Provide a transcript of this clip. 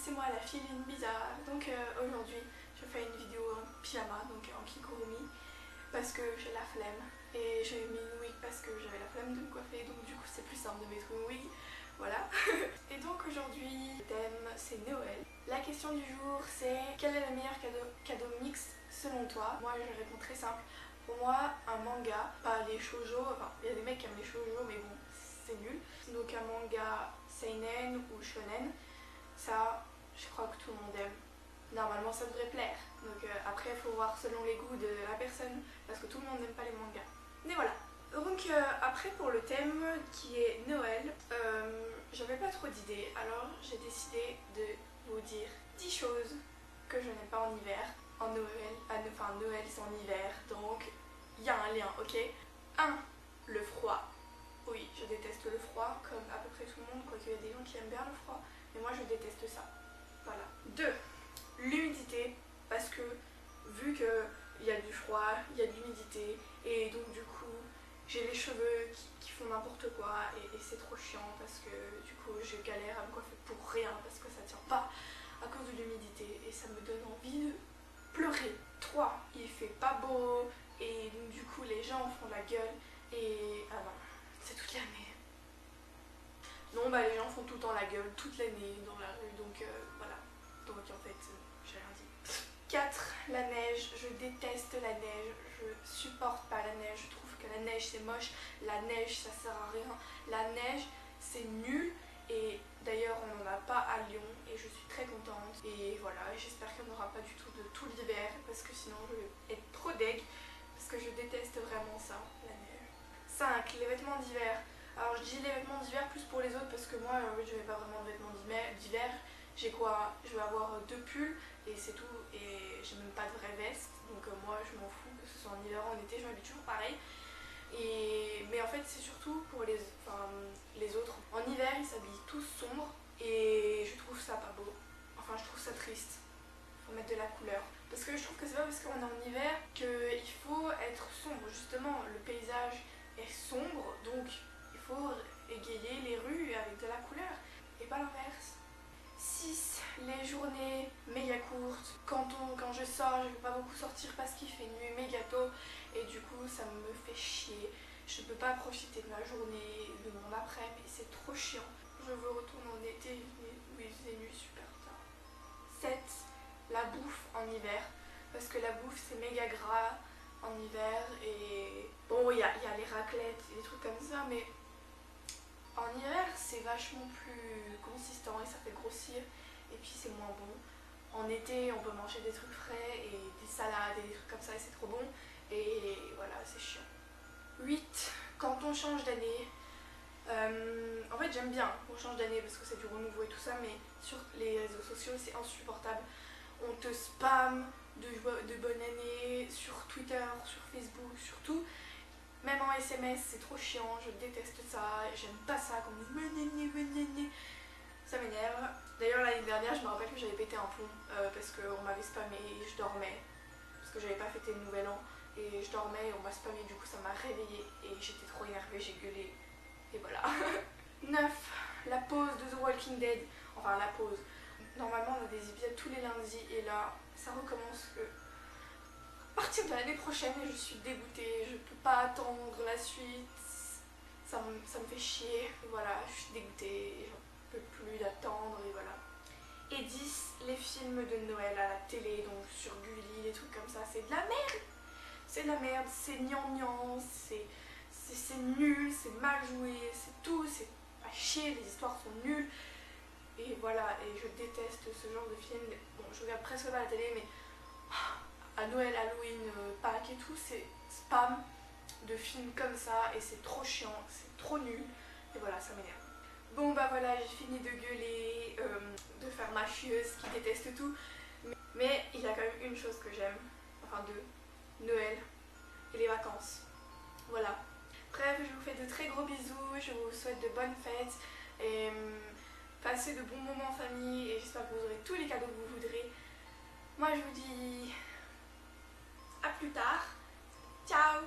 c'est moi la fille bizarre. Donc aujourd'hui je fais une vidéo en pyjama, donc en kigurumi, parce que j'ai la flemme. Et j'ai mis une wig parce que j'avais la flemme de me coiffer, donc du coup c'est plus simple de mettre une wig. Voilà. Et donc aujourd'hui le thème c'est Noël. La question du jour c'est quel est le meilleur cadeau mix selon toi? Moi je réponds très simple. Pour moi un manga, pas les shoujo, enfin il y a des mecs qui aiment les shoujo mais bon c'est nul. Donc un manga seinen ou shonen, ça je crois que tout le monde aime. Normalement ça devrait plaire. Donc après il faut voir selon les goûts de la personne parce que tout le monde n'aime pas les mangas. Mais voilà. Donc après pour le thème qui est Noël, j'avais pas trop d'idées, alors j'ai décidé de vous dire 10 choses que je n'aime pas en hiver. En Noël, enfin Noël c'est en hiver, donc il y a un lien, ok. 1. Le froid. Oui, je déteste le froid, comme à peu près tout le monde, quoique il y a des gens qui aiment bien le froid, mais moi je déteste ça. Voilà. 2. L'humidité, parce que vu qu'il y a du froid, il y a de l'humidité, et donc du coup j'ai les cheveux qui font n'importe quoi et c'est trop chiant parce que du coup je galère à me coiffer pour rien parce que ça tient pas à cause de l'humidité et ça me donne envie de pleurer. 3. Il fait pas beau et donc du coup les gens font la gueule et ah non, c'est toute l'année. Non bah les gens font tout le temps la gueule toute l'année dans la rue donc voilà. Donc en fait j'ai rien dit. 4. La neige, je déteste la neige, je supporte pas la neige, je trouve que la neige c'est moche, la neige ça sert à rien, la neige c'est nul et d'ailleurs on n'en a pas à Lyon et je suis très contente et voilà, j'espère qu'il n'y en aura pas du tout de tout l'hiver parce que sinon je vais être trop deg parce que je déteste vraiment ça, la neige. 5. Les vêtements d'hiver. Alors je dis les vêtements d'hiver plus pour les autres parce que moi je n'ai pas vraiment de vêtements d'hiver. J'ai quoi? Je vais avoir 2 pulls et c'est tout et j'ai même pas de vraie veste donc moi je m'en fous que ce soit en hiver ou en été, je m'habille toujours pareil. Mais en fait c'est surtout pour les autres. En hiver ils s'habillent tous sombres et je trouve ça pas beau. Enfin je trouve ça triste. Faut mettre de la couleur. Parce que je trouve que c'est pas parce qu'on est en hiver qu'il faut être sombre. Justement le paysage est sombre donc il faut égayer les rues avec de la couleur et pas l'inverse. 6. Les journées méga courtes. Quand je sors, je ne peux pas beaucoup sortir parce qu'il fait nuit méga tôt et du coup ça me fait chier. Je ne peux pas profiter de ma journée, de mon après-midi, c'est trop chiant. Je veux retourner en été où il faisait nuit super tard. 7. La bouffe en hiver. Parce que la bouffe c'est méga gras en hiver et bon il y a les raclettes et des trucs comme ça mais en hiver c'est vachement plus consistant et ça fait grossir et puis c'est moins bon. En été on peut manger des trucs frais et des salades et des trucs comme ça et c'est trop bon et voilà c'est chiant. 8. Quand on change d'année, en fait j'aime bien qu'on change d'année parce que c'est du renouveau et tout ça mais sur les réseaux sociaux c'est insupportable. On te spam de bonne année sur Twitter, sur Facebook, sur tout. Même en SMS c'est trop chiant, je déteste ça, j'aime pas ça quand on dit ça m'énerve. D'ailleurs l'année dernière je me rappelle que j'avais pété un plomb parce qu'on m'avait spammé et je dormais parce que j'avais pas fêté le nouvel an et je dormais et on m'a spammé du coup ça m'a réveillée et j'étais trop énervée, j'ai gueulé et voilà. 9. La pause de The Walking Dead, enfin la pause. Normalement on a des épisodes tous les lundis et là ça recommence à partir de l'année prochaine et je suis dégoûtée, je peux pas attendre la suite, ça me fait chier, voilà, je suis dégoûtée, j'en peux plus d'attendre et voilà. Et 10. Les films de Noël à la télé, donc sur Gulli, des trucs comme ça, c'est de la merde. C'est de la merde, c'est gnangnan, c'est nul, c'est mal joué, c'est tout, c'est à chier, les histoires sont nulles. Et voilà, et je déteste ce genre de film. Bon, je regarde presque pas la télé, mais à Noël, Halloween, Pâques et tout, c'est spam de films comme ça et c'est trop chiant, c'est trop nul et voilà, ça m'énerve. Bon bah voilà, j'ai fini de gueuler, de faire ma chieuse qui déteste tout, mais il y a quand même une chose que j'aime, enfin deux, Noël et les vacances. Voilà. Bref, je vous fais de très gros bisous, je vous souhaite de bonnes fêtes et passez de bons moments en famille et j'espère que vous aurez tous les cadeaux que vous voudrez. Moi je vous dis à plus tard, ciao.